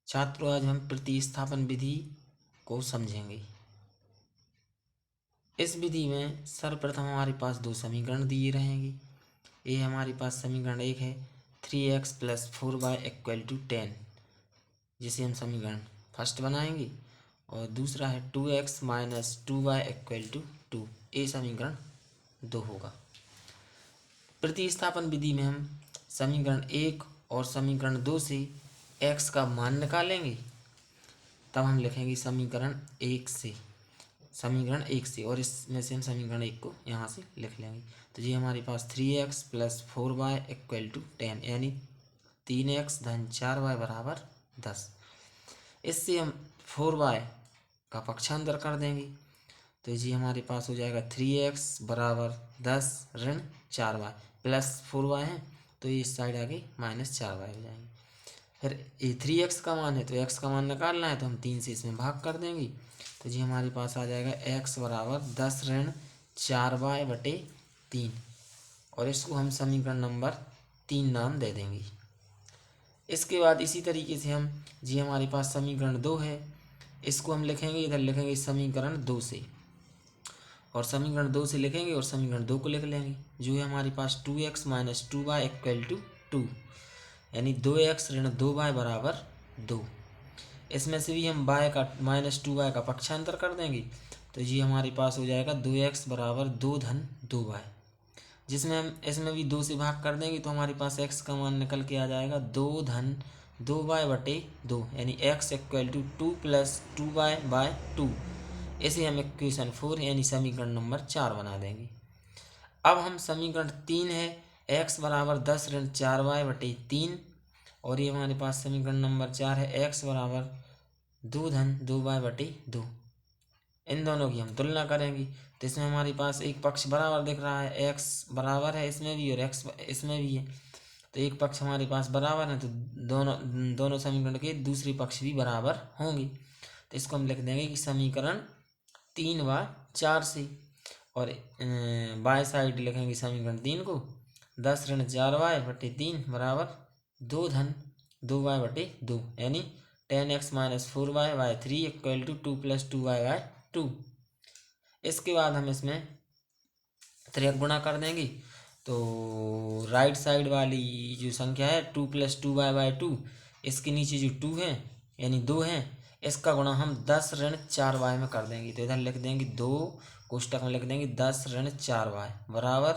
छात्रों, आज हम प्रतिस्थापन विधि को समझेंगे। इस विधि में सर्वप्रथम हमारे पास दो समीकरण दिए रहेंगे। ये हमारे पास समीकरण एक है 3x + 4y = 10, जिसे हम समीकरण फर्स्ट बनाएंगे, और दूसरा है 2x - 2y = 2। ये समीकरण 2 होगा। प्रतिस्थापन विधि में हम समीकरण 1 और समीकरण 2 से x का मान निकालेंगे, तब हम लिखेंगे समीकरण 1 से, और इसमें से हम समीकरण 1 को यहाँ से लिख लेंगे। तो ये हमारे पास 3x + 4y = 10, यानी 3x - 4y = 10। इससे हम 4y का पक्षांतर कर देंगे, तो जी हमारे पास हो जाएगा 3x = 10 ऋण 4y प्लस 4y है, तो ये इस साइड आगे -4y हो जाएंगे। फिर ये 3x का मान है, तो x का मान निकालना है, तो हम 3 से इसमें भाग कर देंगे, तो जी हमारे पास आ जाएगा x = 10 ऋण 4y/3, और इसको हम समीकरण नंबर 3 नाम दे देंगे। इसके बाद इसी तरीके से हम जी हमारे पास समीकरण 2 है, इसको हम लिखेंगे, इधर लिखेंगे समीकरण 2 से, और समीकरण 2 से लिखेंगे और समीकरण 2 को लिख लेंगे, जो है हमारे पास 2x - 2y = 2, यानी 2x ऋण 2y = 2। इसमें से भी हम y का -2y का पक्षांतर कर देंगे, तो जी हमारे पास हो जाएगा 2x = 2 धन 2y, जिसमें हम इसमें भी 2 से भाग कर देंगे, तो हमारे पास x का मान निकल के आ जाएगा 2 धन 2y/2, यानी x = 2 + 2y/2। इसे हम इक्वेशन 4 यानी समीकरण नंबर 4 बना देंगे। अब हम समीकरण 3 है x = 10 ऋण 4y/3, और ये हमारे पास समीकरण नंबर 4 है x = 2 धन 2y/2। इन दोनों की हम तुलना करेंगे, तो इसमें हमारे पास एक पक्ष बराबर दिख रहा है, x बराबर है इसमें भी और x इसमें भी है, तो एक पक्ष हमारे पास बराबर है, तो दोनों समीकरण के दूसरे पक्ष भी बराबर होंगे। तो इसको हम लिख देंगे कि समीकरण 3 व 4 से, और बाय साइड लिखेंगे समीकरण 3 को 10 ऋण 4y/3 = 2 धन 2y/2, यानी 10x - 4y/3 = 2 + 2y/2। इसके बाद हम इसमें 3 गुणा कर देंगे, तो राइट साइड वाली जो संख्या है 2 + 2y/2, इसके नीचे जो 2 है यानी 2 है, इसका गुणा हम 10 ऋण 4y में कर देंगे, तो इधर लिख देंगे 2 कोष्टक में लिख देंगे 10 ऋण 4y बराबर,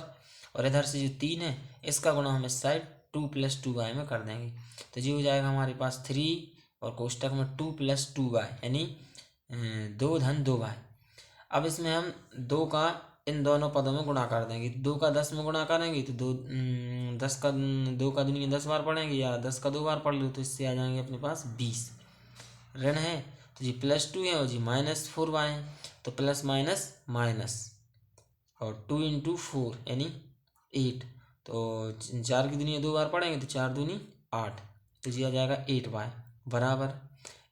और इधर से जो 3 है इसका गुणा हम इस साइड 2 + 2y में कर देंगे, तो जी हो जाएगा हमारे पास 3 और कोष्टक में 2 + 2y, यानी 2 धन 2y। अब इसमें हम 2 का इन दोनों पदों में गुणा कर देंगे, 2 का 10 में गुणा करेंगे तो 2 का दुनिया 10 बार पढ़ेंगे, या 10 का 2 बार पढ़ लो, तो इससे आ जाएंगे अपने पास 20। ऋण है तो जी +2 है, और जी -4y है, तो प्लस माइनस माइनस, और 2 × 4 यानी 8, तो 4 की दुनिया 2 बार पढ़ेंगे, तो 4 दूनी 8, तो जी आ जाएगा 8y बराबर।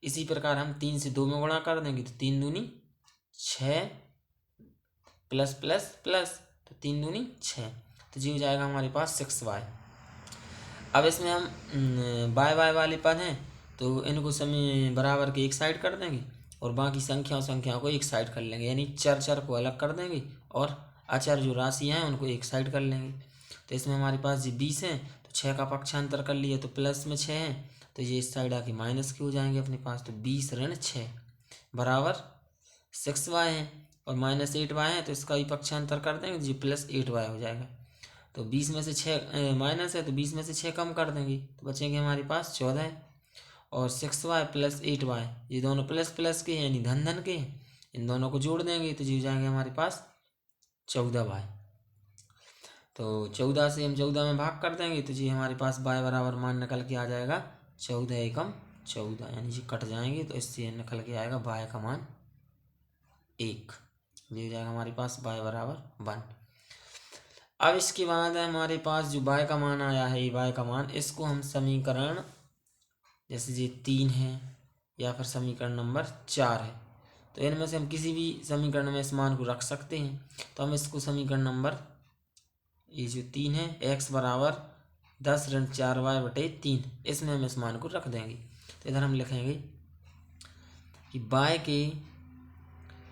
इसी प्रकार हम 3 से 2 में गुणा कर देंगे, तो 3 दूनी 6 प्लस प्लस प्लस, तो 3 दूनी 6, तो जी हो जाएगा हमारे पास 6y। अब इसमें हम बाय वाले पद हैं, तो इनको समय बराबर के एक साइड कर देंगे, और बाकी संख्याओं को एक साइड कर लेंगे, यानी चर को अलग कर देंगे, और अचर जो राशि हैं उनको एक साइड कर लेंगे। तो इसमें हमारे पास जी 20 है, तो 6 का पक्षांतर कर लिए, तो प्लस में 6 है, तो ये इस साइड आके माइनस के हो जाएंगे अपने पास, तो 20 ऋण 6 बराबर 6y है, और -8y है, तो इसका भी पक्षांतर कर देंगे, जी +8y हो जाएगा। तो 20 में से 6 माइनस है, तो 20 में से 6 कम कर देंगे, तो बचेंगे हमारे पास 14 है, और 6y + 8y ये दोनों प्लस प्लस के हैं, यानी धन धन के हैं, इन दोनों को जोड़ देंगे, तो जी हो जाएंगे हमारे पास 14y। तो 14 से हम 14 में भाग कर देंगे, तो जी हमारे पास y बराबर मान निकल के आ जाएगा 14 एकम 14, यानी जी कट जाएंगे, तो इससे निकल के आएगा y का मान 1, ये हो जाएगा हमारे पास y बराबर 1। अब इसके बाद हमारे पास जो y का मान आया है, ये y का मान, इसको हम समीकरण जैसे ये 3 है या फिर समीकरण नंबर 4 है, तो इनमें से हम किसी भी समीकरण में इस मान को रख सकते हैं। तो हम इसको समीकरण नंबर ये जो 3 है x = 10 ऋण 4y/3, इसमें हम इस मान को रख देंगे। तो इधर हम लिखेंगे कि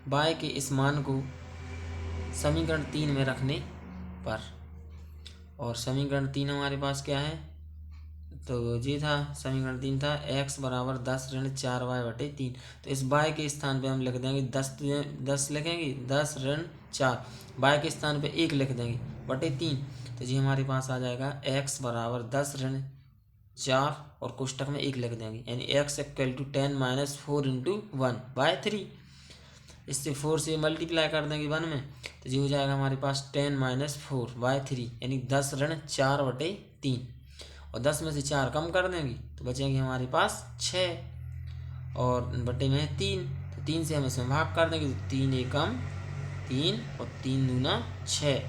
y के इस मान को समीकरण 3 में रखने पर, और समीकरण 3 हमारे पास क्या है, तो ये था समीकरण 3 था x बराबर 10 ऋण 4y/3। तो इस y के स्थान पे हम लिख देंगे 10 लिखेंगे 10 ऋण 4, y के स्थान पे 1 लिख देंगे बटे 3। तो जी हमारे पास आ जाएगा x बराबर 10 ऋण 4 और कोष्टक में 1 लिख देंगे, यानी x इक्वल टू 10 - 4 × 1/3। इससे 4 से मल्टीप्लाई कर देंगे 1 में, तो जी हो जाएगा हमारे पास 10 - 4/3, यानी 10 ऋण 4/3। और 10 में से 4 कम कर देंगे तो बचेंगे हमारे पास 6, और बटे में 3, तो 3 से हम इसमें भाग कर देंगे तो 3 एकम 3 और 3 दूना 6।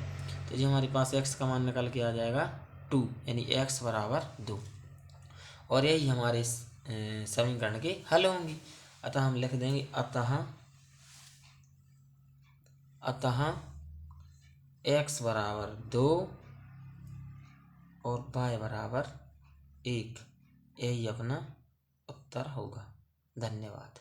तो जी हमारे पास x का मान निकल के आ जाएगा 2, यानी x बराबर 2। और यही हमारे समीकरण के हल होंगे। अतः हम लिख देंगे अतः x बराबर 2 और y बराबर 1, यही अपना उत्तर होगा। धन्यवाद।